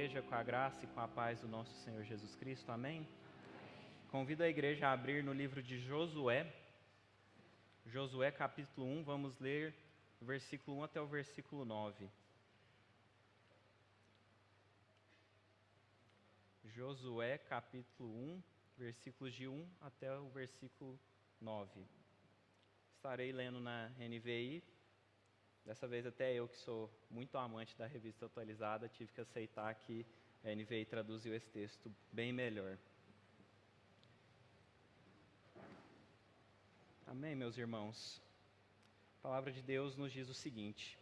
igreja, com a graça e com a paz do nosso Senhor Jesus Cristo, amém? Convido a igreja a abrir no livro de Josué, Josué capítulo 1, vamos ler do versículo 1 até o versículo 9. Josué capítulo 1, versículos de 1 até o versículo 9. Estarei lendo na NVI. Dessa vez até eu, que sou muito amante da revista atualizada, tive que aceitar que a NVI traduziu esse texto bem melhor. Amém, meus irmãos? A palavra de Deus nos diz o seguinte: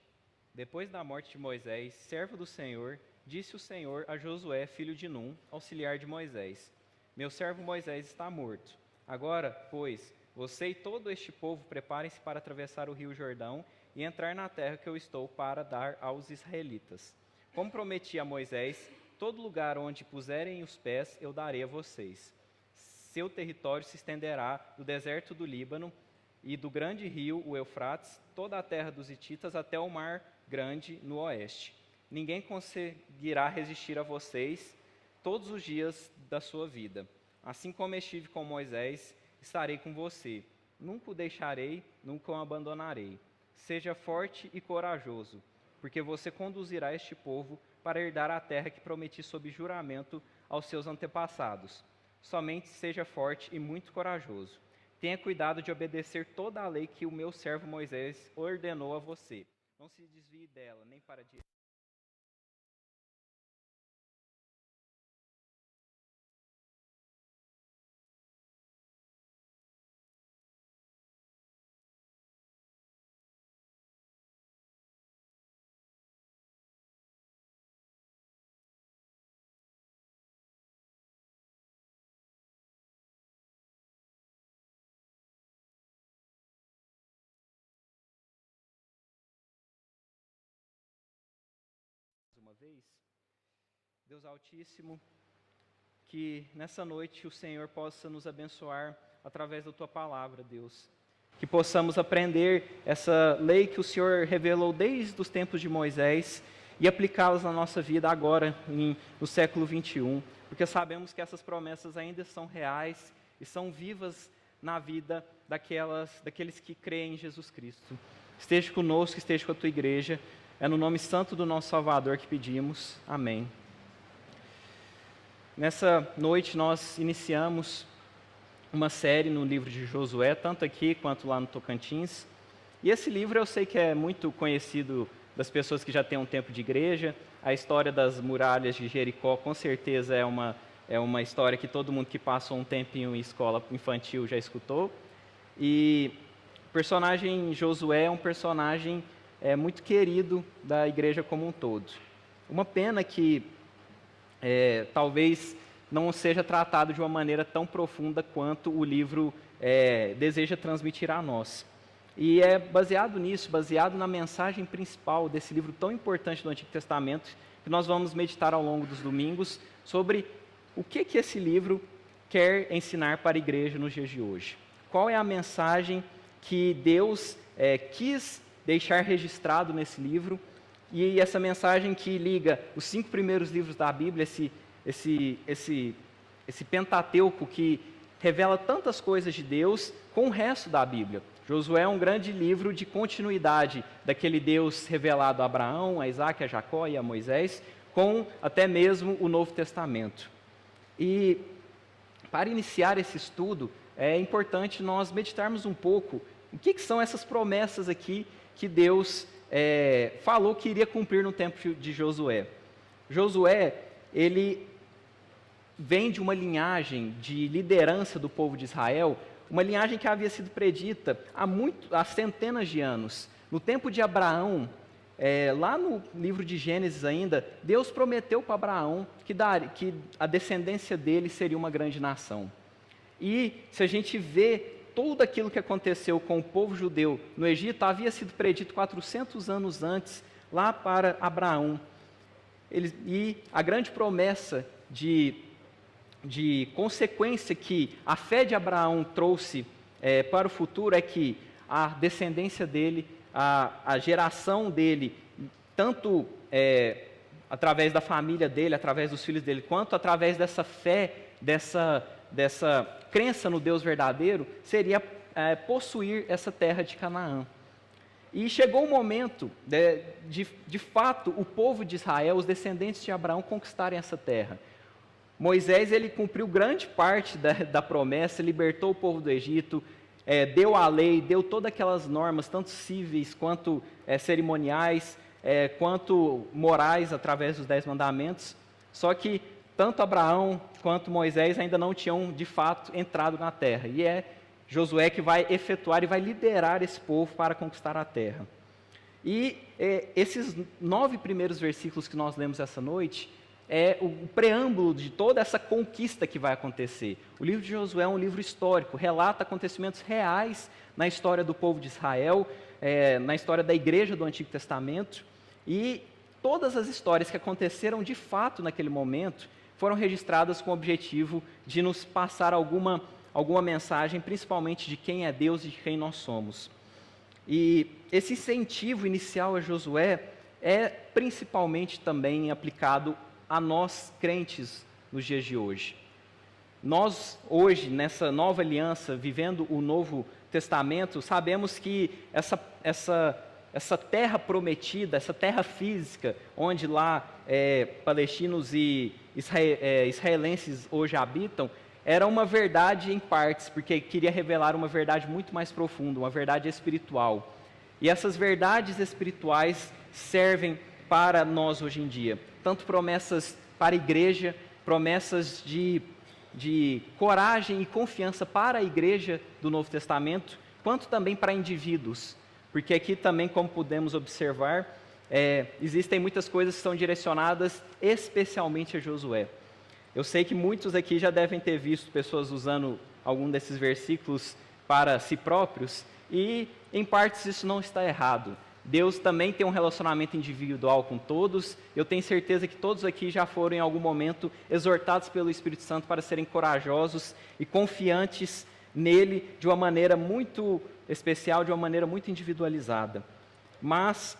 depois da morte de Moisés, servo do Senhor, disse o Senhor a Josué, filho de Num, auxiliar de Moisés: meu servo Moisés está morto. Agora, pois, você e todo este povo preparem-se para atravessar o rio Jordão e entrar na terra que eu estou para dar aos israelitas. Como prometi a Moisés, todo lugar onde puserem os pés eu darei a vocês. Seu território se estenderá do deserto do Líbano e do grande rio, o Eufrates, toda a terra dos hititas até o mar grande no oeste. Ninguém conseguirá resistir a vocês todos os dias da sua vida. Assim como estive com Moisés, estarei com você. Nunca o deixarei, nunca o abandonarei. Seja forte e corajoso, porque você conduzirá este povo para herdar a terra que prometi sob juramento aos seus antepassados. Somente seja forte e muito corajoso. Tenha cuidado de obedecer toda a lei que o meu servo Moisés ordenou a você. Não se desvie dela, nem para a direita. Uma vez, Deus Altíssimo, que nessa noite o Senhor possa nos abençoar através da Tua palavra, Deus. Que possamos aprender essa lei que o Senhor revelou desde os tempos de Moisés e aplicá-las na nossa vida agora, no século 21, porque sabemos que essas promessas ainda são reais e são vivas na vida daqueles que creem em Jesus Cristo. Esteja conosco, esteja com a Tua igreja. É no nome santo do nosso Salvador que pedimos. Amém. Nessa noite nós iniciamos uma série no livro de Josué, tanto aqui quanto lá no Tocantins. E esse livro eu sei que é muito conhecido das pessoas que já têm um tempo de igreja. A história das muralhas de Jericó com certeza é uma história que todo mundo que passou um tempinho em escola infantil já escutou. E o personagem Josué é um personagem muito querido da igreja como um todo. Uma pena que talvez não seja tratado de uma maneira tão profunda quanto o livro deseja transmitir a nós. E é baseado nisso, baseado na mensagem principal desse livro tão importante do Antigo Testamento, que nós vamos meditar ao longo dos domingos sobre o que esse livro quer ensinar para a igreja nos dias de hoje. Qual é a mensagem que Deus quis deixar registrado nesse livro, e essa mensagem que liga os 5 primeiros livros da Bíblia, esse Pentateuco que revela tantas coisas de Deus com o resto da Bíblia. Josué é um grande livro de continuidade daquele Deus revelado a Abraão, a Isaac, a Jacó e a Moisés, com até mesmo o Novo Testamento. E para iniciar esse estudo, é importante nós meditarmos um pouco o que são essas promessas aqui que Deus falou que iria cumprir no tempo de Josué. Josué, ele vem de uma linhagem de liderança do povo de Israel, uma linhagem que havia sido predita há centenas de anos. No tempo de Abraão, lá no livro de Gênesis ainda, Deus prometeu para Abraão que a descendência dele seria uma grande nação. E se a gente vê tudo aquilo que aconteceu com o povo judeu no Egito, havia sido predito 400 anos antes, lá para Abraão. E a grande promessa de consequência que a fé de Abraão trouxe para o futuro é que a descendência dele, a geração dele, tanto através da família dele, através dos filhos dele, quanto através dessa fé, dessa crença no Deus verdadeiro, seria possuir essa terra de Canaã. E chegou o momento de fato, o povo de Israel, os descendentes de Abraão, conquistarem essa terra. Moisés, ele cumpriu grande parte da promessa, libertou o povo do Egito, deu a lei, deu todas aquelas normas, tanto cíveis quanto cerimoniais, quanto morais, através dos 10 mandamentos. Só que tanto Abraão quanto Moisés ainda não tinham, de fato, entrado na terra. E é Josué que vai efetuar e vai liderar esse povo para conquistar a terra. E esses 9 primeiros versículos que nós lemos essa noite é o preâmbulo de toda essa conquista que vai acontecer. O livro de Josué é um livro histórico, relata acontecimentos reais na história do povo de Israel, na história da igreja do Antigo Testamento, e todas as histórias que aconteceram de fato naquele momento foram registradas com o objetivo de nos passar alguma mensagem, principalmente de quem é Deus e de quem nós somos. E esse incentivo inicial a Josué é principalmente também aplicado a nós crentes nos dias de hoje. Nós hoje, nessa nova aliança, vivendo o Novo Testamento, sabemos que essa terra prometida, essa terra física, onde lá palestinos e israelenses hoje habitam, era uma verdade em partes, porque queria revelar uma verdade muito mais profunda, uma verdade espiritual. E essas verdades espirituais servem para nós hoje em dia. Tanto promessas para a igreja, promessas de coragem e confiança para a igreja do Novo Testamento, quanto também para indivíduos. Porque aqui também, como podemos observar, existem muitas coisas que são direcionadas especialmente a Josué. Eu sei que muitos aqui já devem ter visto pessoas usando algum desses versículos para si próprios, e em partes isso não está errado. Deus também tem um relacionamento individual com todos. Eu tenho certeza que todos aqui já foram em algum momento exortados pelo Espírito Santo para serem corajosos e confiantes nele de uma maneira muito especial, de uma maneira muito individualizada. Mas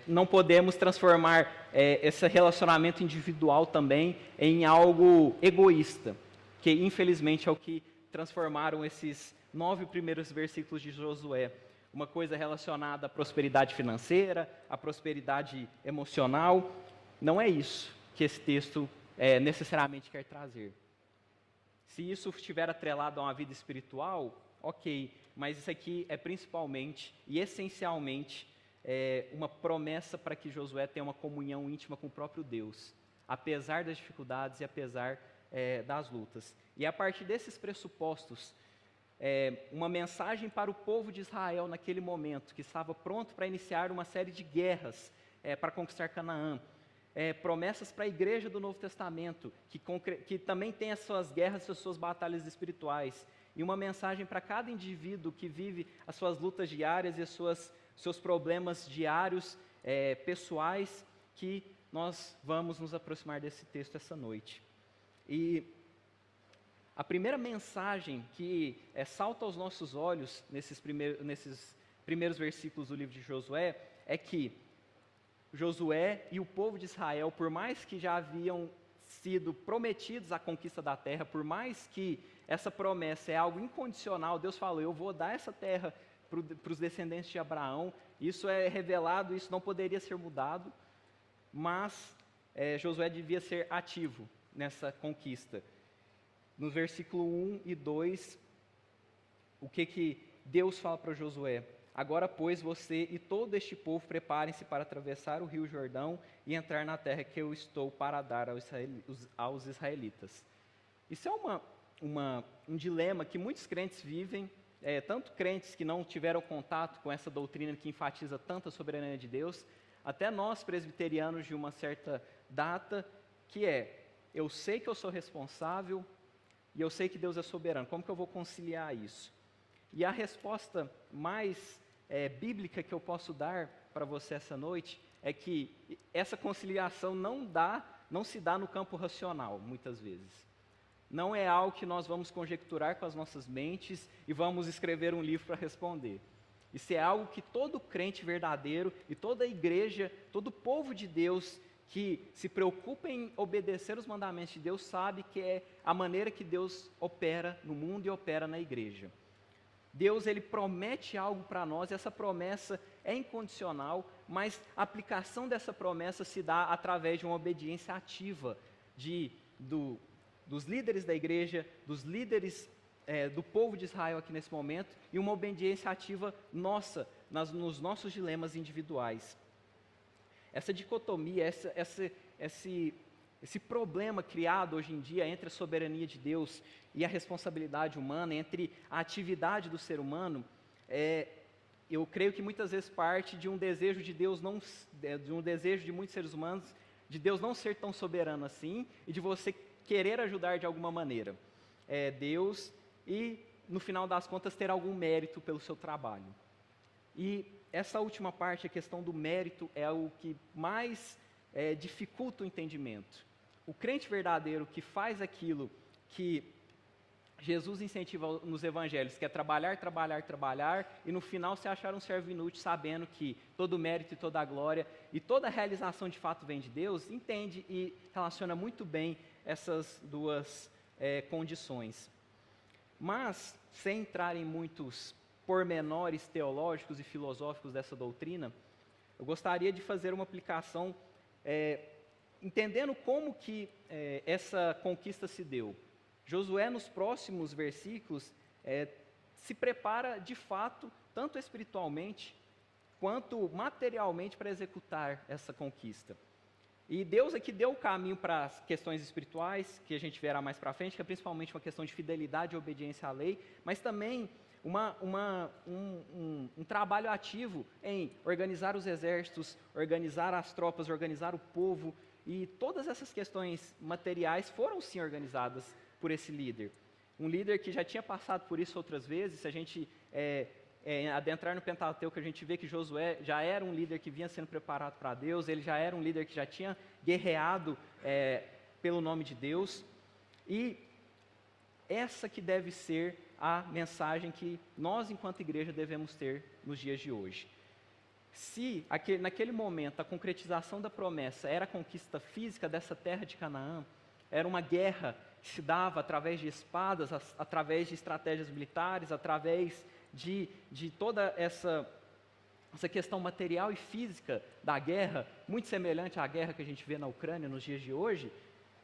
não podemos transformar esse relacionamento individual também em algo egoísta, que infelizmente é o que transformaram esses 9 primeiros versículos de Josué. Uma coisa relacionada à prosperidade financeira, à prosperidade emocional. Não é isso que esse texto necessariamente quer trazer. Se isso estiver atrelado a uma vida espiritual, ok, mas isso aqui é principalmente e essencialmente uma promessa para que Josué tenha uma comunhão íntima com o próprio Deus, apesar das dificuldades e apesar das lutas. E a partir desses pressupostos, uma mensagem para o povo de Israel naquele momento, que estava pronto para iniciar uma série de guerras para conquistar Canaã, promessas para a igreja do Novo Testamento, que também tem as suas guerras, as suas batalhas espirituais, e uma mensagem para cada indivíduo que vive as suas lutas diárias e os seus problemas diários, pessoais, que nós vamos nos aproximar desse texto essa noite. E a primeira mensagem que salta aos nossos olhos nesses primeiros versículos do livro de Josué é que Josué e o povo de Israel, por mais que já haviam sido prometidos a conquista da terra, por mais que essa promessa é algo incondicional, Deus falou, eu vou dar essa terra para os descendentes de Abraão, isso é revelado, isso não poderia ser mudado, mas Josué devia ser ativo nessa conquista. No versículo 1 e 2, o que Deus fala para Josué? Agora, pois, você e todo este povo preparem-se para atravessar o rio Jordão e entrar na terra que eu estou para dar aos israelitas. Isso é um dilema que muitos crentes vivem, tanto crentes que não tiveram contato com essa doutrina que enfatiza tanto a soberania de Deus, até nós presbiterianos de uma certa data, que eu sei que eu sou responsável, e eu sei que Deus é soberano. Como que eu vou conciliar isso? E a resposta mais bíblica que eu posso dar para você essa noite é que essa conciliação não se dá no campo racional, muitas vezes. Não é algo que nós vamos conjecturar com as nossas mentes e vamos escrever um livro para responder. Isso é algo que todo crente verdadeiro e toda igreja, todo povo de Deus que se preocupa em obedecer os mandamentos de Deus sabe que é a maneira que Deus opera no mundo e opera na igreja. Deus, ele promete algo para nós, e essa promessa é incondicional, mas a aplicação dessa promessa se dá através de uma obediência ativa dos líderes da igreja, dos líderes do povo de Israel aqui nesse momento, e uma obediência ativa nossa, nos nossos dilemas individuais. Essa dicotomia, esse problema criado hoje em dia entre a soberania de Deus e a responsabilidade humana, entre a atividade do ser humano, eu creio que muitas vezes parte de um desejo de Deus, de um desejo de muitos seres humanos, de Deus não ser tão soberano assim, e de você querer ajudar de alguma maneira. Deus, e no final das contas ter algum mérito pelo seu trabalho. E essa última parte, a questão do mérito, é o que mais dificulta o entendimento. O crente verdadeiro que faz aquilo que Jesus incentiva nos evangelhos, que é trabalhar, trabalhar, trabalhar, e no final se achar um servo inútil, sabendo que todo o mérito e toda a glória e toda a realização de fato vem de Deus, entende e relaciona muito bem essas duas condições. Mas, sem entrar em muitos pormenores teológicos e filosóficos dessa doutrina, eu gostaria de fazer uma aplicação entendendo como que essa conquista se deu. Josué, nos próximos versículos, se prepara de fato, tanto espiritualmente quanto materialmente, para executar essa conquista. E Deus aqui deu o caminho para as questões espirituais, que a gente verá mais para frente, que é principalmente uma questão de fidelidade e obediência à lei, mas também um trabalho ativo em organizar os exércitos, organizar as tropas, organizar o povo, e todas essas questões materiais foram sim organizadas por esse líder. Um líder que já tinha passado por isso outras vezes. Se a gente adentrar no Pentateuco, a gente vê que Josué já era um líder que vinha sendo preparado para Deus, ele já era um líder que já tinha guerreado pelo nome de Deus, e essa que deve ser a mensagem que nós, enquanto igreja, devemos ter nos dias de hoje. Se naquele momento a concretização da promessa era a conquista física dessa terra de Canaã, era uma guerra que se dava através de espadas, através de estratégias militares, através de toda essa questão material e física da guerra, muito semelhante à guerra que a gente vê na Ucrânia nos dias de hoje,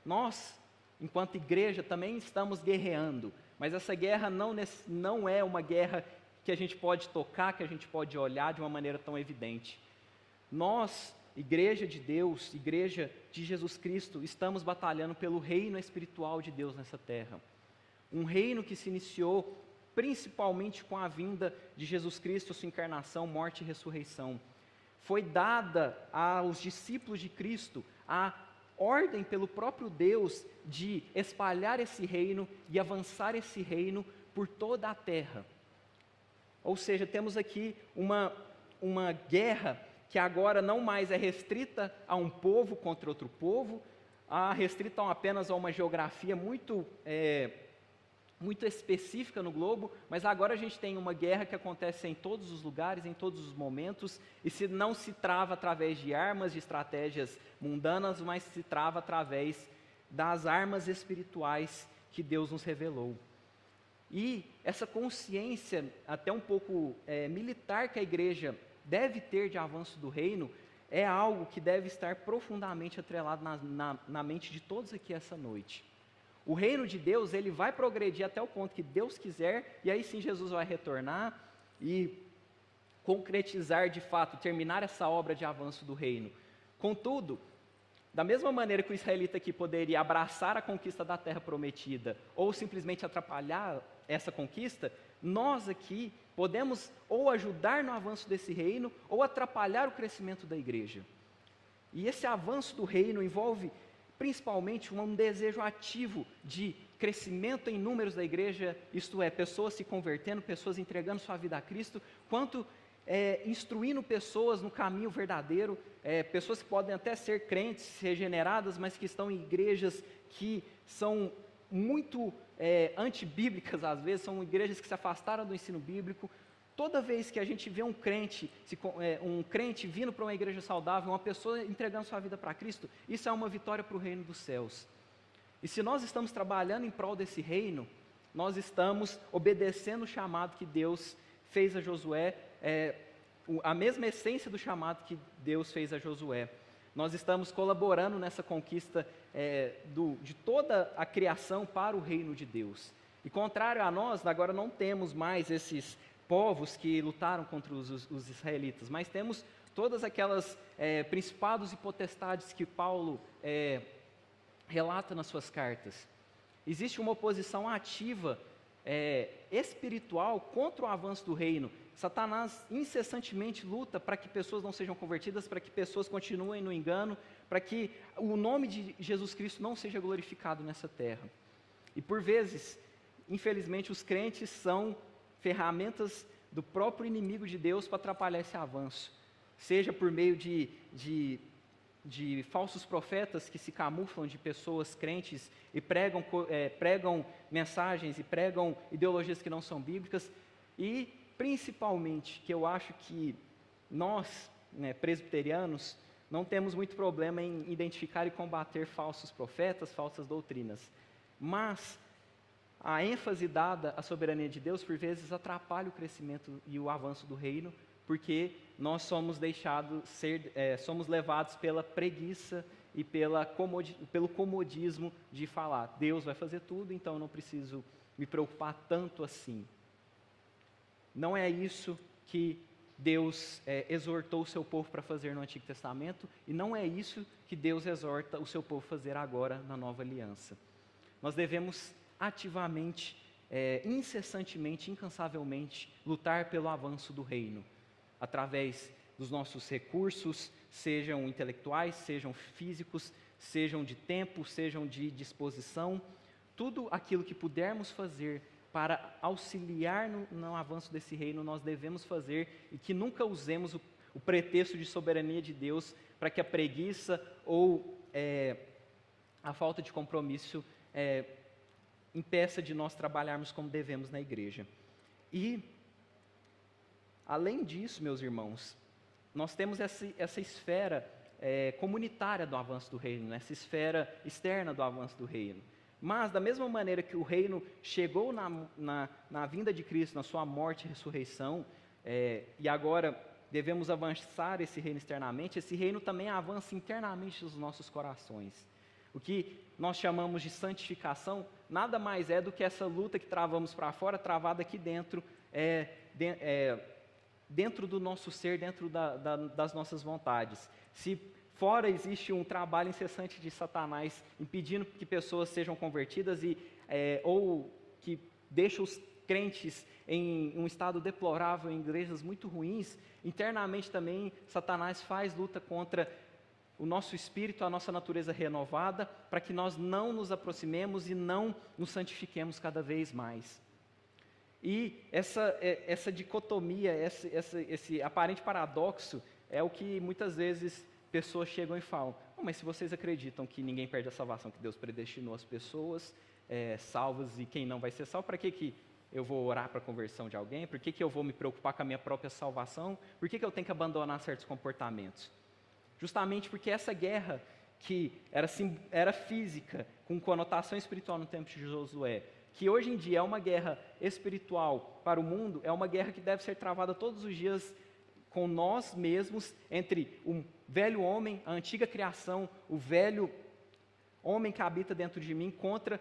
nós, enquanto igreja, também estamos guerreando, mas essa guerra não é uma guerra que a gente pode tocar, que a gente pode olhar de uma maneira tão evidente. Nós, igreja de Deus, igreja de Jesus Cristo, estamos batalhando pelo reino espiritual de Deus nessa terra. Um reino que se iniciou principalmente com a vinda de Jesus Cristo, sua encarnação, morte e ressurreição. Foi dada aos discípulos de Cristo a ordem pelo próprio Deus de espalhar esse reino e avançar esse reino por toda a terra. Ou seja, temos aqui uma guerra que agora não mais é restrita a um povo contra outro povo, restrita apenas a uma geografia muito específica no globo, mas agora a gente tem uma guerra que acontece em todos os lugares, em todos os momentos, e não se trava através de armas, de estratégias mundanas, mas se trava através das armas espirituais que Deus nos revelou. E essa consciência, até um pouco militar, que a igreja deve ter de avanço do reino, é algo que deve estar profundamente atrelado na mente de todos aqui essa noite. O reino de Deus, ele vai progredir até o ponto que Deus quiser, e aí sim Jesus vai retornar e concretizar de fato, terminar essa obra de avanço do reino. Contudo, da mesma maneira que o israelita aqui poderia abraçar a conquista da terra prometida, ou simplesmente atrapalhar essa conquista, nós aqui podemos ou ajudar no avanço desse reino, ou atrapalhar o crescimento da igreja. E esse avanço do reino envolve principalmente um desejo ativo de crescimento em números da igreja, isto é, pessoas se convertendo, pessoas entregando sua vida a Cristo, quanto instruindo pessoas no caminho verdadeiro, pessoas que podem até ser crentes, regeneradas, mas que estão em igrejas que são muito antibíblicas às vezes, são igrejas que se afastaram do ensino bíblico. Toda vez que a gente vê um crente vindo para uma igreja saudável, uma pessoa entregando sua vida para Cristo, isso é uma vitória para o reino dos céus. E se nós estamos trabalhando em prol desse reino, nós estamos obedecendo o chamado que Deus fez a Josué, a mesma essência do chamado que Deus fez a Josué. Nós estamos colaborando nessa conquista de toda a criação para o reino de Deus. E contrário a nós, agora não temos mais esses povos que lutaram contra os israelitas, mas temos todas aquelas principados e potestades que Paulo relata nas suas cartas. Existe uma oposição ativa, espiritual, contra o avanço do reino. Satanás incessantemente luta para que pessoas não sejam convertidas, para que pessoas continuem no engano, para que o nome de Jesus Cristo não seja glorificado nessa terra. E por vezes, infelizmente, os crentes são ferramentas do próprio inimigo de Deus para atrapalhar esse avanço, seja por meio de falsos profetas que se camuflam de pessoas crentes e pregam mensagens e pregam ideologias que não são bíblicas, e principalmente, que eu acho que nós, presbiterianos, não temos muito problema em identificar e combater falsos profetas, falsas doutrinas, mas a ênfase dada à soberania de Deus, por vezes, atrapalha o crescimento e o avanço do reino, porque nós somos somos levados pela preguiça e pelo comodismo de falar, Deus vai fazer tudo, então eu não preciso me preocupar tanto assim. Não é isso que Deus exortou o seu povo para fazer no Antigo Testamento, e não é isso que Deus exorta o seu povo a fazer agora na Nova Aliança. Nós devemos ativamente, incessantemente, incansavelmente, lutar pelo avanço do reino, através dos nossos recursos, sejam intelectuais, sejam físicos, sejam de tempo, sejam de disposição, tudo aquilo que pudermos fazer para auxiliar no avanço desse reino, nós devemos fazer, e que nunca usemos o pretexto de soberania de Deus para que a preguiça ou a falta de compromisso impeça de nós trabalharmos como devemos na igreja. E, além disso, meus irmãos, nós temos essa esfera comunitária do avanço do reino, essa esfera externa do avanço do reino. Mas, da mesma maneira que o reino chegou na vinda de Cristo, na sua morte e ressurreição, e agora devemos avançar esse reino externamente, esse reino também avança internamente nos nossos corações. O que nós chamamos de santificação nada mais é do que essa luta que travamos para fora, travada aqui dentro, dentro do nosso ser, dentro das nossas vontades. Se fora existe um trabalho incessante de Satanás impedindo que pessoas sejam convertidas ou que deixa os crentes em um estado deplorável, em igrejas muito ruins, internamente também Satanás faz luta contra o nosso espírito, a nossa natureza renovada, para que nós não nos aproximemos e não nos santifiquemos cada vez mais. E essa dicotomia, esse aparente paradoxo, é o que muitas vezes pessoas chegam e falam, mas se vocês acreditam que ninguém perde a salvação, que Deus predestinou as pessoas salvas e quem não vai ser salvo, para que eu vou orar para a conversão de alguém? Por que eu vou me preocupar com a minha própria salvação? Por que eu tenho que abandonar certos comportamentos? Justamente porque essa guerra que era física, com conotação espiritual no tempo de Josué, que hoje em dia é uma guerra espiritual para o mundo, é uma guerra que deve ser travada todos os dias com nós mesmos, entre o velho homem, a antiga criação, o velho homem que habita dentro de mim, contra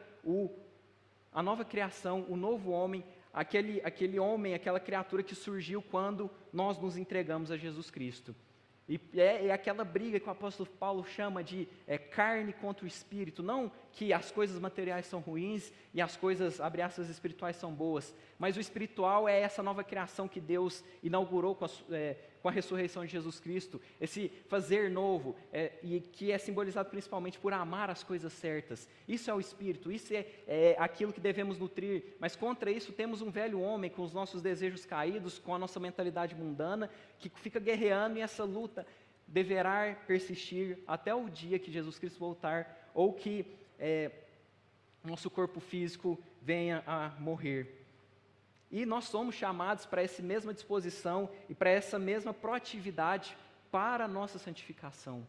a nova criação, o novo homem, aquele homem, aquela criatura que surgiu quando nós nos entregamos a Jesus Cristo. E é aquela briga que o apóstolo Paulo chama de carne contra o espírito. Não que as coisas materiais são ruins e as coisas, abre aspas, espirituais são boas, mas o espiritual é essa nova criação que Deus inaugurou com a ressurreição de Jesus Cristo, esse fazer novo, e que é simbolizado principalmente por amar as coisas certas. Isso é o espírito, isso é aquilo que devemos nutrir, mas contra isso temos um velho homem com os nossos desejos caídos, com a nossa mentalidade mundana, que fica guerreando, e essa luta deverá persistir até o dia que Jesus Cristo voltar, ou que nosso corpo físico venha a morrer. E nós somos chamados para essa mesma disposição e para essa mesma proatividade para a nossa santificação.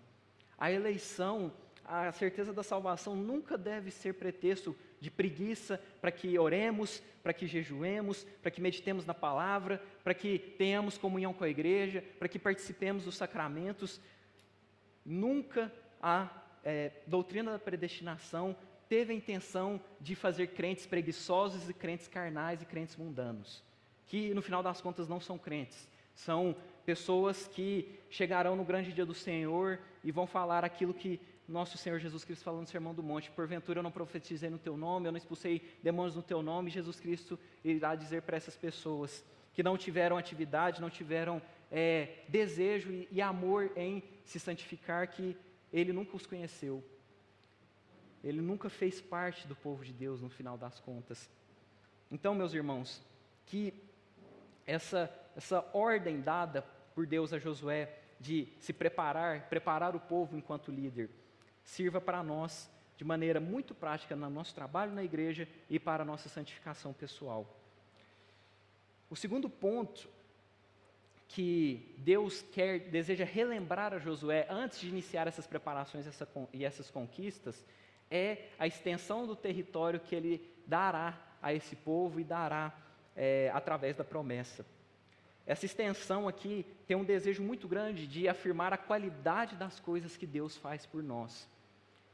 A eleição, a certeza da salvação nunca deve ser pretexto de preguiça para que oremos, para que jejuemos, para que meditemos na palavra, para que tenhamos comunhão com a igreja, para que participemos dos sacramentos. Nunca a doutrina da predestinação teve a intenção de fazer crentes preguiçosos e crentes carnais e crentes mundanos, que no final das contas não são crentes, são pessoas que chegarão no grande dia do Senhor e vão falar aquilo que nosso Senhor Jesus Cristo falou no Sermão do Monte: porventura eu não profetizei no teu nome, eu não expulsei demônios no teu nome. Jesus Cristo irá dizer para essas pessoas que não tiveram atividade, não tiveram desejo e amor em se santificar, que Ele nunca os conheceu. Ele nunca fez parte do povo de Deus no final das contas. Então, meus irmãos, que essa ordem dada por Deus a Josué de se preparar o povo enquanto líder, sirva para nós de maneira muito prática no nosso trabalho na igreja e para a nossa santificação pessoal. O segundo ponto que Deus deseja relembrar a Josué antes de iniciar essas preparações e essas conquistas é a extensão do território que Ele dará a esse povo e dará através da promessa. Essa extensão aqui tem um desejo muito grande de afirmar a qualidade das coisas que Deus faz por nós.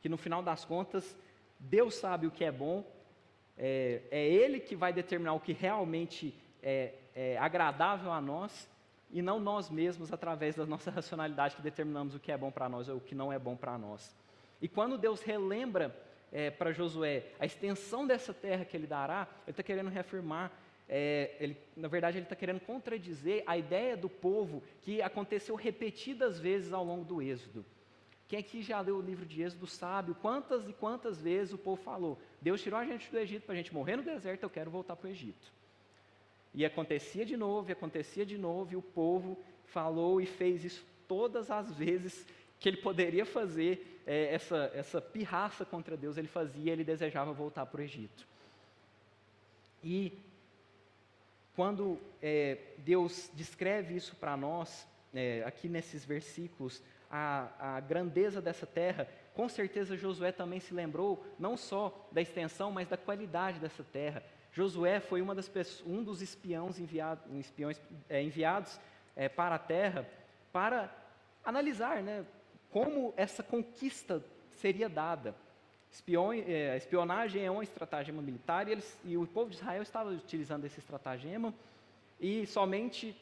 Que no final das contas, Deus sabe o que é bom, é Ele que vai determinar o que realmente é agradável a nós, e não nós mesmos, através da nossa racionalidade, que determinamos o que é bom para nós ou o que não é bom para nós. E quando Deus relembra para Josué a extensão dessa terra que Ele dará, Ele está querendo reafirmar, na verdade Ele está querendo contradizer a ideia do povo que aconteceu repetidas vezes ao longo do Êxodo. Quem aqui já leu o livro de Êxodo sabe quantas e quantas vezes o povo falou: Deus tirou a gente do Egito para a gente morrer no deserto, eu quero voltar para o Egito. E acontecia de novo, e o povo falou e fez isso todas as vezes que ele poderia fazer essa pirraça contra Deus, ele fazia, ele desejava voltar para o Egito. E quando Deus descreve isso para nós, aqui nesses versículos, a grandeza dessa terra, com certeza Josué também se lembrou não só da extensão, mas da qualidade dessa terra. Josué foi um dos espiões enviados para a terra para analisar, como essa conquista seria dada. A espionagem é uma estratagema militar e o povo de Israel estava utilizando esse estratagema, e somente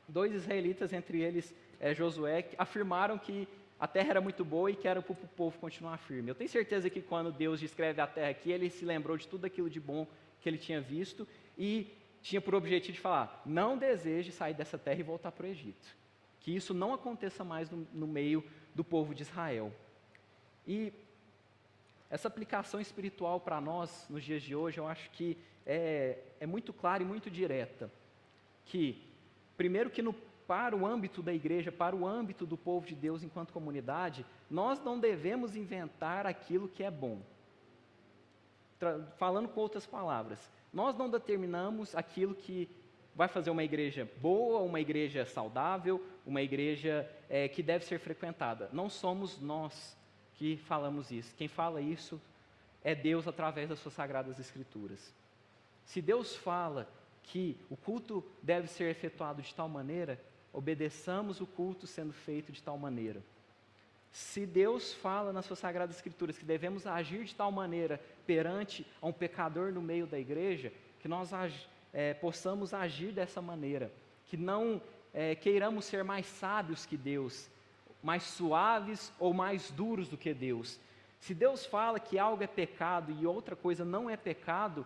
2 israelitas, entre eles Josué, afirmaram que a terra era muito boa e que era para o povo continuar firme. Eu tenho certeza que quando Deus descreve a terra aqui, Ele se lembrou de tudo aquilo de bom que Ele tinha visto e tinha por objetivo de falar: não deseje sair dessa terra e voltar para o Egito. Que isso não aconteça mais no meio do povo de Israel. E essa aplicação espiritual para nós, nos dias de hoje, eu acho que é muito clara e muito direta. Que, primeiro que para o âmbito da igreja, para o âmbito do povo de Deus enquanto comunidade, nós não devemos inventar aquilo que é bom. Falando com outras palavras, nós não determinamos aquilo que vai fazer uma igreja boa, uma igreja saudável, uma igreja que deve ser frequentada. Não somos nós que falamos isso. Quem fala isso é Deus através das suas sagradas escrituras. Se Deus fala que o culto deve ser efetuado de tal maneira, obedeçamos o culto sendo feito de tal maneira. Se Deus fala nas suas sagradas escrituras que devemos agir de tal maneira perante a um pecador no meio da igreja, que nós possamos agir dessa maneira, que não queiramos ser mais sábios que Deus, mais suaves ou mais duros do que Deus. Se Deus fala que algo é pecado e outra coisa não é pecado,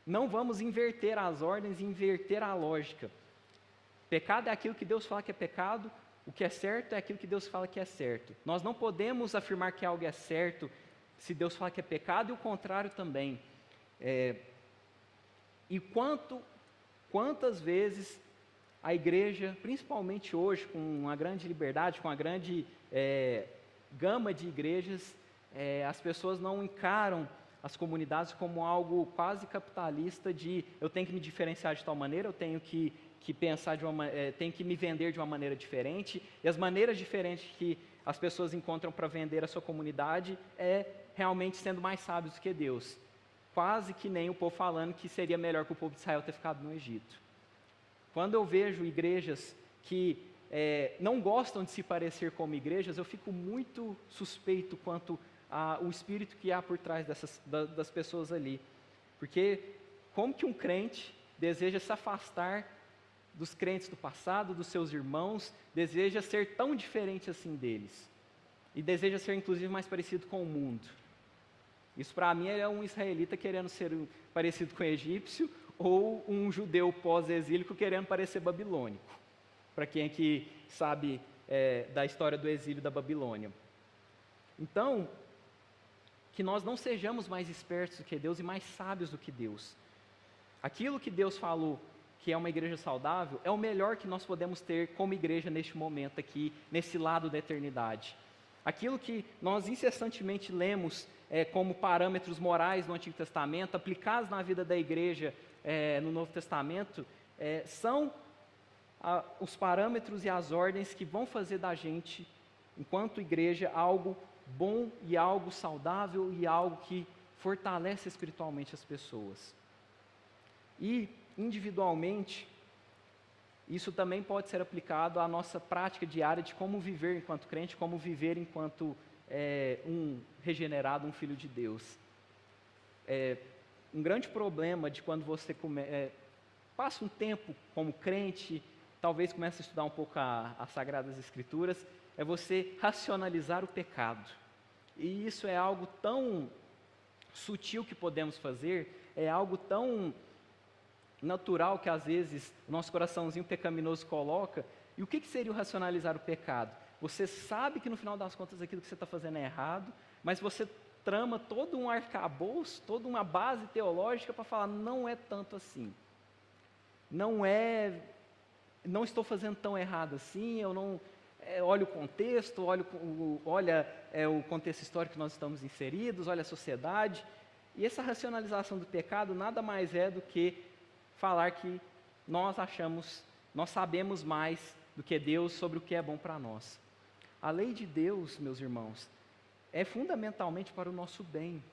não vamos inverter as ordens e inverter a lógica. Pecado é aquilo que Deus fala que é pecado, o que é certo é aquilo que Deus fala que é certo. Nós não podemos afirmar que algo é certo se Deus fala que é pecado, e o contrário também. E quantas vezes a igreja, principalmente hoje, com uma grande liberdade, com uma grande gama de igrejas, as pessoas não encaram as comunidades como algo quase capitalista de eu tenho que me diferenciar de tal maneira, eu tenho que pensar tenho que me vender de uma maneira diferente, e as maneiras diferentes que as pessoas encontram para vender a sua comunidade é realmente sendo mais sábios do que Deus. Quase que nem o povo falando que seria melhor que o povo de Israel ter ficado no Egito. Quando eu vejo igrejas que não gostam de se parecer como igrejas, eu fico muito suspeito quanto ao espírito que há por trás das pessoas ali. Porque como que um crente deseja se afastar dos crentes do passado, dos seus irmãos, deseja ser tão diferente assim deles, e deseja ser inclusive mais parecido com o mundo? Isso para mim é um israelita querendo ser parecido com o egípcio, ou um judeu pós-exílico querendo parecer babilônico, para quem aqui sabe da história do exílio da Babilônia. Então, que nós não sejamos mais espertos do que Deus e mais sábios do que Deus. Aquilo que Deus falou que é uma igreja saudável, é o melhor que nós podemos ter como igreja neste momento aqui, nesse lado da eternidade. Aquilo que nós incessantemente lemos como parâmetros morais no Antigo Testamento, aplicados na vida da igreja no Novo Testamento, são os parâmetros e as ordens que vão fazer da gente, enquanto igreja, algo bom e algo saudável e algo que fortalece espiritualmente as pessoas. E individualmente, isso também pode ser aplicado à nossa prática diária de como viver enquanto crente, como viver enquanto um regenerado, um filho de Deus. Um grande problema de quando você passa um tempo como crente, talvez comece a estudar um pouco as Sagradas Escrituras, é você racionalizar o pecado. E isso é algo tão sutil que podemos fazer, é algo tão natural que às vezes o nosso coraçãozinho pecaminoso coloca. E o que seria o racionalizar o pecado? Você sabe que no final das contas aquilo que você está fazendo é errado, mas você trama todo um arcabouço, toda uma base teológica para falar, não é tanto assim. Não estou fazendo tão errado assim, eu não... olha o contexto, olha o contexto histórico que nós estamos inseridos, olha a sociedade. E essa racionalização do pecado nada mais é do que falar que nós sabemos mais do que Deus sobre o que é bom para nós. A lei de Deus, meus irmãos, é fundamentalmente para o nosso bem.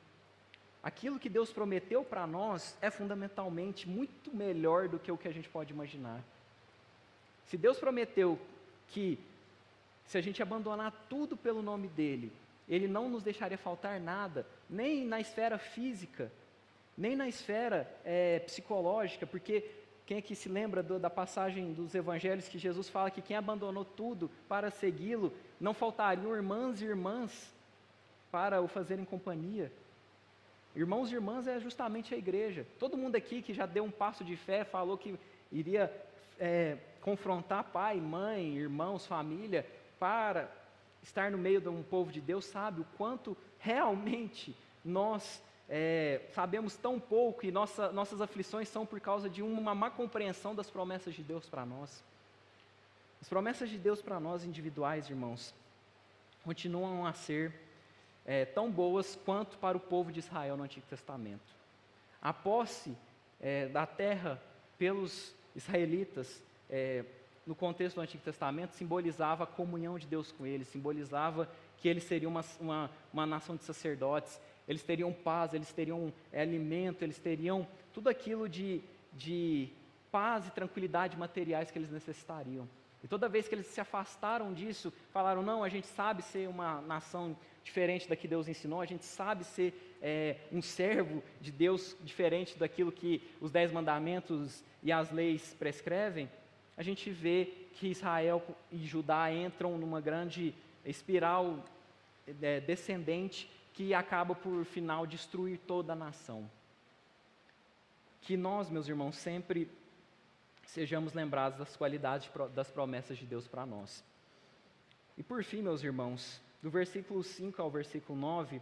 Aquilo que Deus prometeu para nós é fundamentalmente muito melhor do que o que a gente pode imaginar. Se Deus prometeu que se a gente abandonar tudo pelo nome dEle, Ele não nos deixaria faltar nada, nem na esfera física, nem na esfera psicológica, porque quem aqui se lembra da passagem dos evangelhos que Jesus fala que quem abandonou tudo para segui-lo, não faltariam irmãs e irmãs para o fazerem companhia. Irmãos e irmãs é justamente a igreja. Todo mundo aqui que já deu um passo de fé, falou que iria confrontar pai, mãe, irmãos, família, para estar no meio de um povo de Deus, sabe o quanto realmente nós sabemos tão pouco e nossas aflições são por causa de uma má compreensão das promessas de Deus para nós. As promessas de Deus para nós individuais, irmãos, continuam a ser tão boas quanto para o povo de Israel no Antigo Testamento. A posse da terra pelos israelitas, no contexto do Antigo Testamento, simbolizava a comunhão de Deus com eles, simbolizava que eles seriam uma nação de sacerdotes, eles teriam paz, eles teriam alimento, eles teriam tudo aquilo de paz e tranquilidade materiais que eles necessitariam. E toda vez que eles se afastaram disso, falaram, não, a gente sabe ser uma nação diferente da que Deus ensinou, a gente sabe ser um servo de Deus diferente daquilo que os 10 mandamentos e as leis prescrevem, a gente vê que Israel e Judá entram numa grande espiral descendente que acaba por final destruir toda a nação. Que nós, meus irmãos, sempre sejamos lembrados das qualidades das promessas de Deus para nós. E por fim, meus irmãos, do versículo 5 ao versículo 9,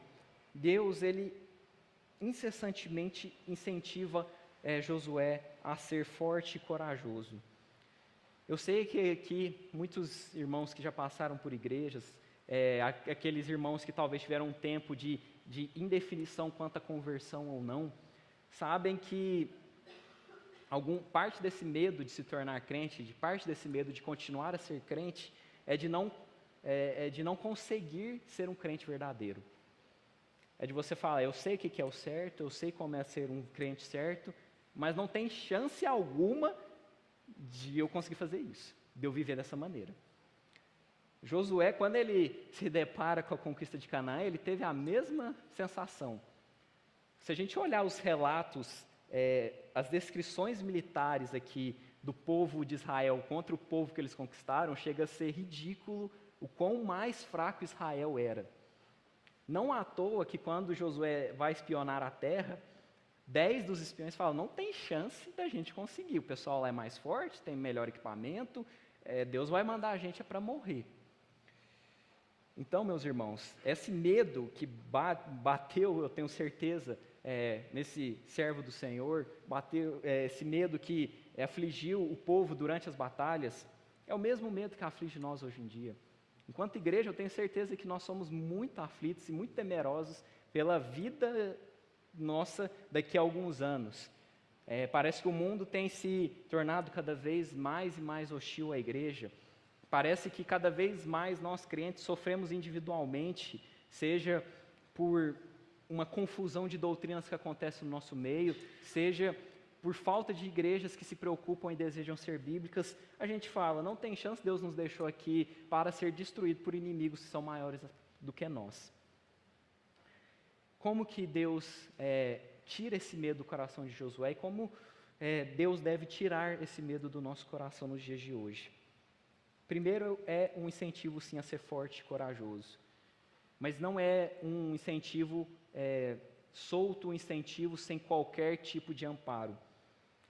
Deus, Ele incessantemente incentiva Josué a ser forte e corajoso. Eu sei que aqui muitos irmãos que já passaram por igrejas aqueles irmãos que talvez tiveram um tempo de indefinição quanto à conversão ou não, sabem que parte desse medo de se tornar crente, parte desse medo de continuar a ser crente, é de não conseguir ser um crente verdadeiro. É de você falar, eu sei o que é o certo, eu sei como é ser um crente certo, mas não tem chance alguma de eu conseguir fazer isso, de eu viver dessa maneira. Josué, quando ele se depara com a conquista de Canaã, ele teve a mesma sensação. Se a gente olhar os relatos, as descrições militares aqui do povo de Israel contra o povo que eles conquistaram, chega a ser ridículo o quão mais fraco Israel era. Não à toa que quando Josué vai espionar a terra, 10 dos espiões falam, não tem chance da gente conseguir, o pessoal lá é mais forte, tem melhor equipamento, Deus vai mandar a gente para morrer. Então, meus irmãos, esse medo que bateu, eu tenho certeza, nesse servo do Senhor, bateu esse medo que afligiu o povo durante as batalhas, é o mesmo medo que aflige nós hoje em dia. Enquanto igreja, eu tenho certeza que nós somos muito aflitos e muito temerosos pela vida nossa daqui a alguns anos. Parece que o mundo tem se tornado cada vez mais e mais hostil à igreja. Parece que cada vez mais nós crentes sofremos individualmente, seja por uma confusão de doutrinas que acontece no nosso meio, seja por falta de igrejas que se preocupam e desejam ser bíblicas. A gente fala, não tem chance, Deus nos deixou aqui para ser destruído por inimigos que são maiores do que nós. Como que Deus tira esse medo do coração de Josué e como Deus deve tirar esse medo do nosso coração nos dias de hoje? Primeiro, é um incentivo sim a ser forte e corajoso, mas não é um incentivo solto, um incentivo sem qualquer tipo de amparo.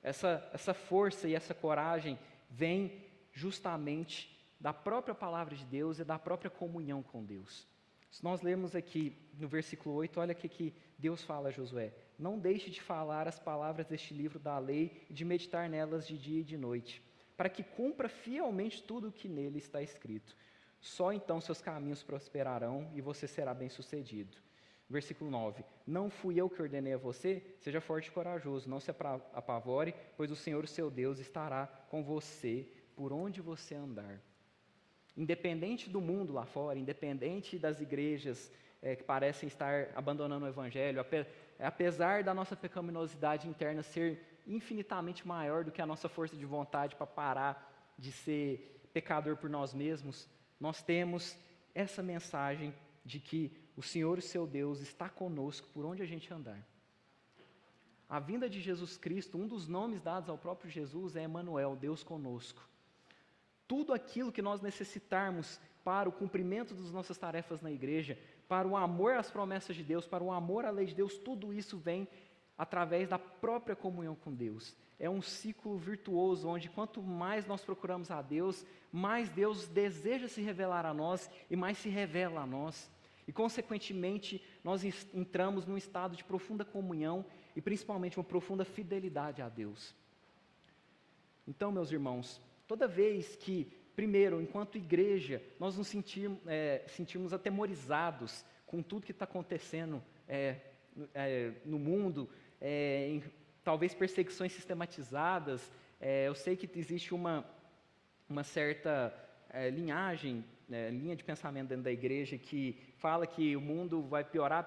Essa força e essa coragem vem justamente da própria palavra de Deus e da própria comunhão com Deus. Se nós lermos aqui no versículo 8, olha o que Deus fala a Josué. Não deixe de falar as palavras deste livro da lei e de meditar nelas de dia e de noite, para que cumpra fielmente tudo o que nele está escrito. Só então seus caminhos prosperarão e você será bem-sucedido. Versículo 9. Não fui eu que ordenei a você? Seja forte e corajoso, não se apavore, pois o Senhor, o seu Deus, estará com você por onde você andar. Independente do mundo lá fora, independente das igrejas que parecem estar abandonando o Evangelho, apesar da nossa pecaminosidade interna ser infinitamente maior do que a nossa força de vontade para parar de ser pecador por nós mesmos, nós temos essa mensagem de que o Senhor, o seu Deus, está conosco por onde a gente andar. A vinda de Jesus Cristo, um dos nomes dados ao próprio Jesus é Emanuel, Deus conosco. Tudo aquilo que nós necessitarmos para o cumprimento das nossas tarefas na igreja, para o amor às promessas de Deus, para o amor à lei de Deus, tudo isso vem através da própria comunhão com Deus. É um ciclo virtuoso, onde quanto mais nós procuramos a Deus, mais Deus deseja se revelar a nós e mais se revela a nós. E, consequentemente, nós entramos num estado de profunda comunhão e, principalmente, uma profunda fidelidade a Deus. Então, meus irmãos, toda vez que, primeiro, enquanto igreja, nós nos sentimos atemorizados com tudo que está acontecendo no mundo, talvez perseguições sistematizadas, eu sei que existe uma certa linha de pensamento dentro da igreja que fala que o mundo vai piorar,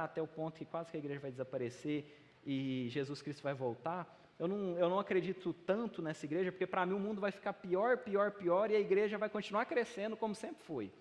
até o ponto que quase que a igreja vai desaparecer e Jesus Cristo vai voltar. Eu não acredito tanto nessa igreja, porque para mim o mundo vai ficar pior, e a igreja vai continuar crescendo como sempre foi.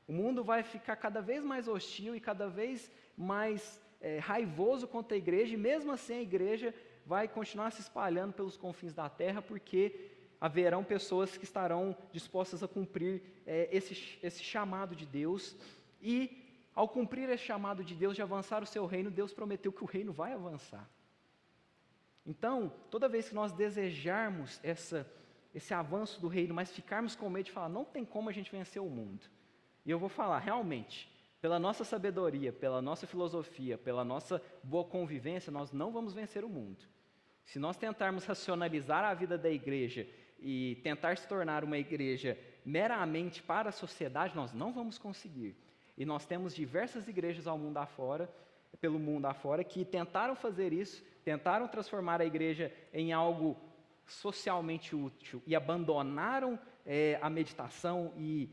O mundo vai ficar cada vez mais hostil e cada vez mais raivoso contra a igreja, e mesmo assim a igreja vai continuar se espalhando pelos confins da terra, porque haverão pessoas que estarão dispostas a cumprir esse chamado de Deus, e ao cumprir esse chamado de Deus de avançar o seu reino, Deus prometeu que o reino vai avançar. Então, toda vez que nós desejarmos esse avanço do reino, mas ficarmos com medo de falar, não tem como a gente vencer o mundo. E eu vou falar, realmente, pela nossa sabedoria, pela nossa filosofia, pela nossa boa convivência, nós não vamos vencer o mundo. Se nós tentarmos racionalizar a vida da igreja e tentar se tornar uma igreja meramente para a sociedade, nós não vamos conseguir. E nós temos diversas igrejas pelo mundo afora, que tentaram fazer isso, tentaram transformar a igreja em algo socialmente útil e abandonaram a meditação e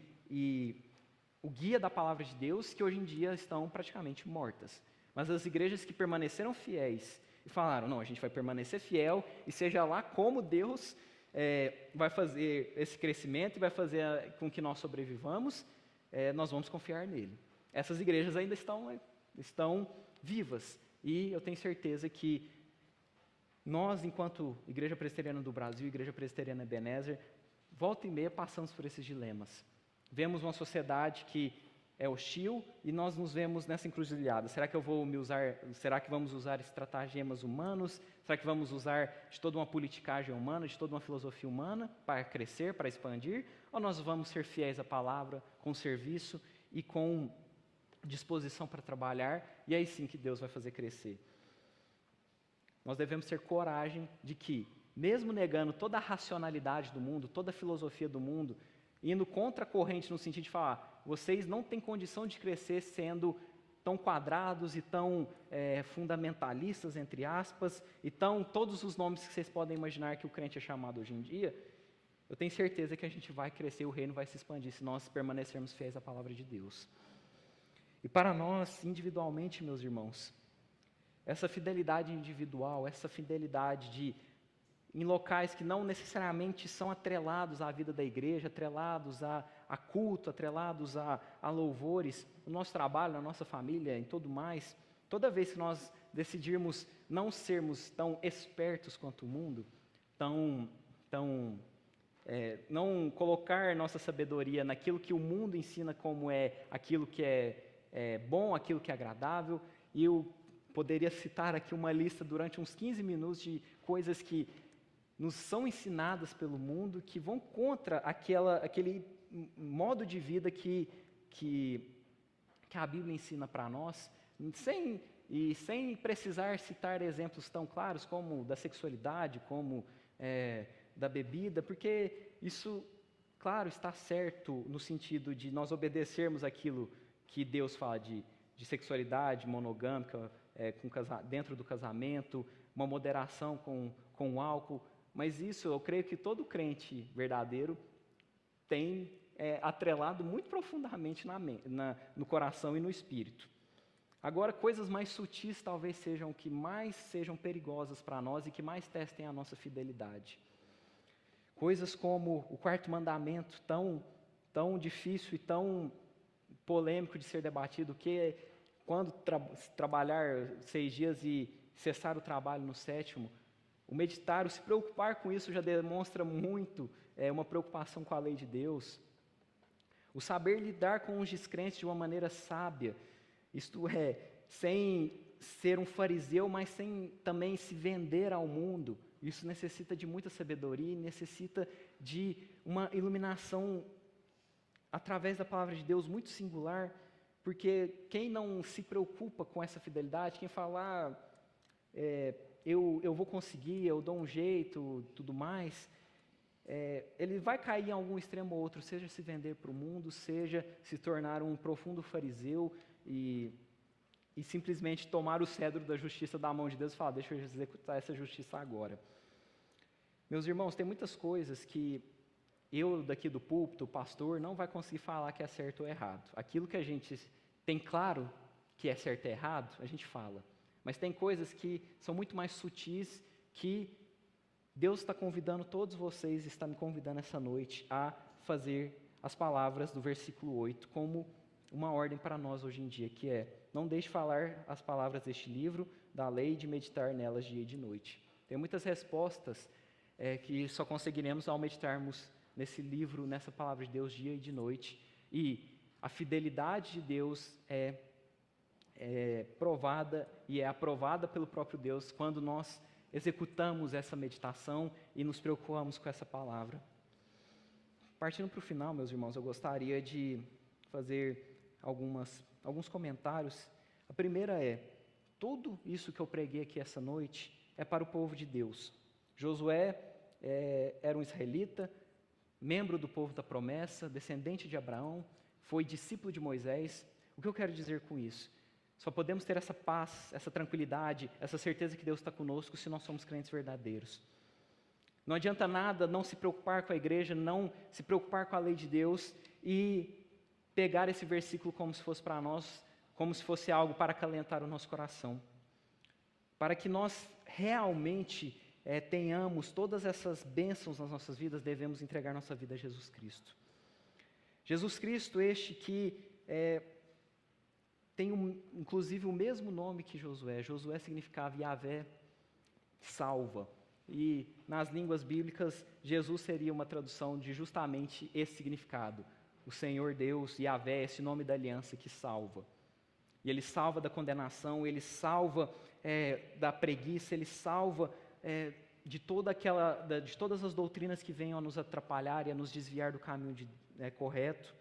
o guia da palavra de Deus, que hoje em dia estão praticamente mortas. Mas as igrejas que permaneceram fiéis e falaram, não, a gente vai permanecer fiel e seja lá como Deus vai fazer esse crescimento e vai fazer com que nós sobrevivamos, nós vamos confiar nele. Essas igrejas ainda estão vivas e eu tenho certeza que nós, enquanto Igreja Presbiteriana do Brasil, Igreja Presbiteriana Ebenezer, volta e meia passamos por esses dilemas. Vemos uma sociedade que é hostil e nós nos vemos nessa encruzilhada. Será que vamos usar estratagemas humanos? Será que vamos usar de toda uma politicagem humana, de toda uma filosofia humana para crescer, para expandir? Ou nós vamos ser fiéis à palavra, com serviço e com disposição para trabalhar, e aí sim que Deus vai fazer crescer? Nós devemos ter coragem de que, mesmo negando toda a racionalidade do mundo, toda a filosofia do mundo, indo contra a corrente no sentido de falar, vocês não têm condição de crescer sendo tão quadrados e tão fundamentalistas, entre aspas, e tão todos os nomes que vocês podem imaginar que o crente é chamado hoje em dia, eu tenho certeza que a gente vai crescer, o reino vai se expandir, se nós permanecermos fiéis à palavra de Deus. E para nós, individualmente, meus irmãos, essa fidelidade individual, essa fidelidade em locais que não necessariamente são atrelados à vida da igreja, atrelados a culto, atrelados a louvores, no nosso trabalho, na nossa família, em tudo mais, toda vez que nós decidirmos não sermos tão espertos quanto o mundo, não colocar nossa sabedoria naquilo que o mundo ensina como aquilo que é bom, aquilo que é agradável, e eu poderia citar aqui uma lista durante uns 15 minutos de coisas que nos são ensinadas pelo mundo, que vão contra aquele modo de vida que a Bíblia ensina para nós, sem precisar citar exemplos tão claros como da sexualidade, como da bebida, porque isso, claro, está certo no sentido de nós obedecermos aquilo que Deus fala de sexualidade monogâmica, dentro do casamento, uma moderação com o álcool, mas isso eu creio que todo crente verdadeiro tem atrelado muito profundamente no coração e no espírito. Agora, coisas mais sutis talvez sejam que mais sejam perigosas para nós e que mais testem a nossa fidelidade. Coisas como o quarto mandamento, tão difícil e tão polêmico de ser debatido, que quando trabalhar 6 dias e cessar o trabalho no 7º, o meditar, o se preocupar com isso já demonstra muito uma preocupação com a lei de Deus. O saber lidar com os descrentes de uma maneira sábia, isto é, sem ser um fariseu, mas sem também se vender ao mundo. Isso necessita de muita sabedoria e necessita de uma iluminação através da palavra de Deus muito singular, porque quem não se preocupa com essa fidelidade, quem fala, eu vou conseguir, eu dou um jeito, tudo mais, ele vai cair em algum extremo ou outro, seja se vender para o mundo, seja se tornar um profundo fariseu e simplesmente tomar o cedro da justiça da mão de Deus e falar, deixa eu executar essa justiça agora. Meus irmãos, tem muitas coisas que eu daqui do púlpito, o pastor, não vai conseguir falar que é certo ou errado. Aquilo que a gente tem claro que é certo e errado, a gente fala. Mas tem coisas que são muito mais sutis, que Deus está convidando todos vocês, está me convidando essa noite a fazer as palavras do versículo 8 como uma ordem para nós hoje em dia, que é, não deixe falar as palavras deste livro, da lei, de meditar nelas dia e de noite. Tem muitas respostas que só conseguiremos ao meditarmos nesse livro, nessa palavra de Deus dia e de noite, e a fidelidade de Deus é provada e é aprovada pelo próprio Deus quando nós executamos essa meditação e nos preocupamos com essa palavra. Partindo para o final, meus irmãos, eu gostaria de fazer alguns comentários. A primeira tudo isso que eu preguei aqui essa noite é para o povo de Deus. Josué era um israelita, membro do povo da promessa, descendente de Abraão, foi discípulo de Moisés. O que eu quero dizer com isso? Só podemos ter essa paz, essa tranquilidade, essa certeza que Deus está conosco se nós somos crentes verdadeiros. Não adianta nada não se preocupar com a igreja, não se preocupar com a lei de Deus e pegar esse versículo como se fosse para nós, como se fosse algo para acalentar o nosso coração. Para que nós realmente tenhamos todas essas bênçãos nas nossas vidas, devemos entregar nossa vida a Jesus Cristo. Jesus Cristo, este que tem inclusive o mesmo nome que Josué. Josué significava Yahvé salva. E nas línguas bíblicas, Jesus seria uma tradução de justamente esse significado. O Senhor Deus, Yahvé, esse nome da aliança que salva. E Ele salva da condenação, Ele salva da preguiça, Ele salva de todas as doutrinas que venham a nos atrapalhar e a nos desviar do caminho correto.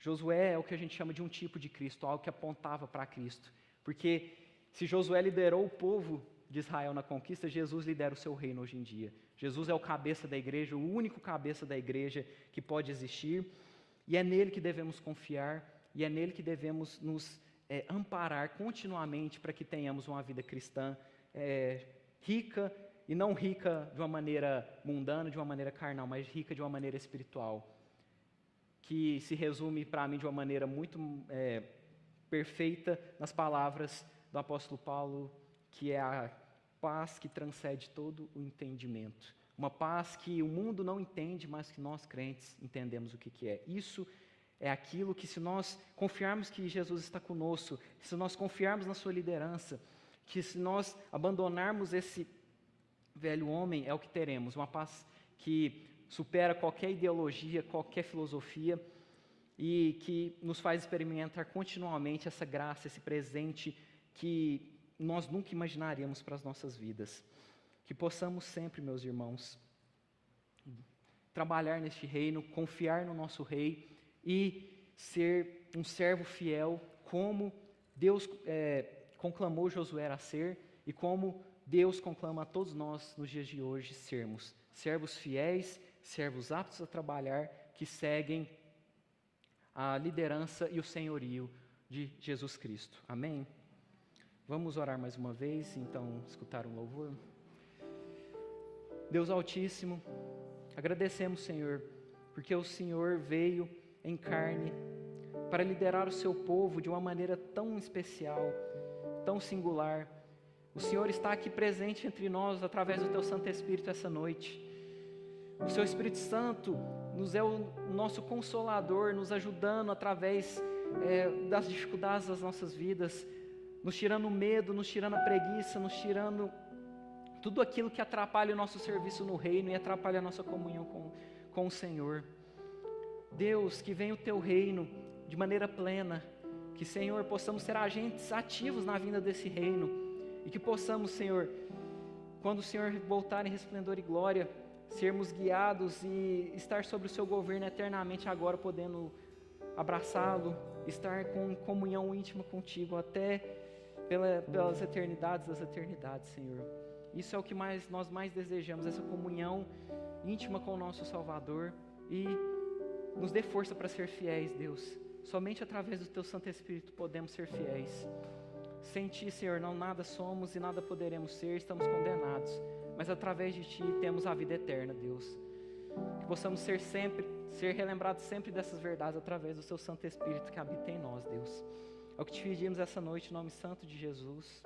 Josué é o que a gente chama de um tipo de Cristo, algo que apontava para Cristo. Porque se Josué liderou o povo de Israel na conquista, Jesus lidera o seu reino hoje em dia. Jesus é o cabeça da igreja, o único cabeça da igreja que pode existir, e é nele que devemos confiar, e é nele que devemos nos amparar continuamente para que tenhamos uma vida cristã rica, e não rica de uma maneira mundana, de uma maneira carnal, mas rica de uma maneira espiritual, que se resume para mim de uma maneira muito perfeita nas palavras do apóstolo Paulo, que é a paz que transcende todo o entendimento. Uma paz que o mundo não entende, mas que nós crentes entendemos o que é. Isso é aquilo que, se nós confiarmos que Jesus está conosco, se nós confiarmos na sua liderança, que se nós abandonarmos esse velho homem, é o que teremos. Uma paz que supera qualquer ideologia, qualquer filosofia, e que nos faz experimentar continuamente essa graça, esse presente que nós nunca imaginaríamos para as nossas vidas. Que possamos sempre, meus irmãos, trabalhar neste reino, confiar no nosso Rei e ser um servo fiel, como Deus conclamou Josué a ser e como Deus conclama a todos nós nos dias de hoje sermos servos fiéis, servos aptos a trabalhar, que seguem a liderança e o senhorio de Jesus Cristo. Amém? Vamos orar mais uma vez, então escutar um louvor. Deus Altíssimo, agradecemos, Senhor, porque o Senhor veio em carne para liderar o seu povo de uma maneira tão especial, tão singular. O Senhor está aqui presente entre nós através do Teu Santo Espírito essa noite. O Seu Espírito Santo nos é o nosso consolador, nos ajudando através das dificuldades das nossas vidas, nos tirando o medo, nos tirando a preguiça, nos tirando tudo aquilo que atrapalha o nosso serviço no reino e atrapalha a nossa comunhão com o Senhor. Deus, que venha o Teu reino de maneira plena, que, Senhor, possamos ser agentes ativos na vinda desse reino, e que possamos, Senhor, quando o Senhor voltar em resplendor e glória, sermos guiados e estar sobre o Seu governo eternamente agora, podendo abraçá-lo, estar com comunhão íntima contigo até pelas eternidades das eternidades, Senhor. Isso é o que nós mais desejamos, essa comunhão íntima com o nosso Salvador, e nos dê força para ser fiéis, Deus. Somente através do Teu Santo Espírito podemos ser fiéis. Sem Ti, Senhor, não nada somos e nada poderemos ser, estamos condenados. Mas através de Ti temos a vida eterna, Deus. Que possamos ser relembrados sempre dessas verdades através do Seu Santo Espírito que habita em nós, Deus. É o que te pedimos essa noite, em nome santo de Jesus.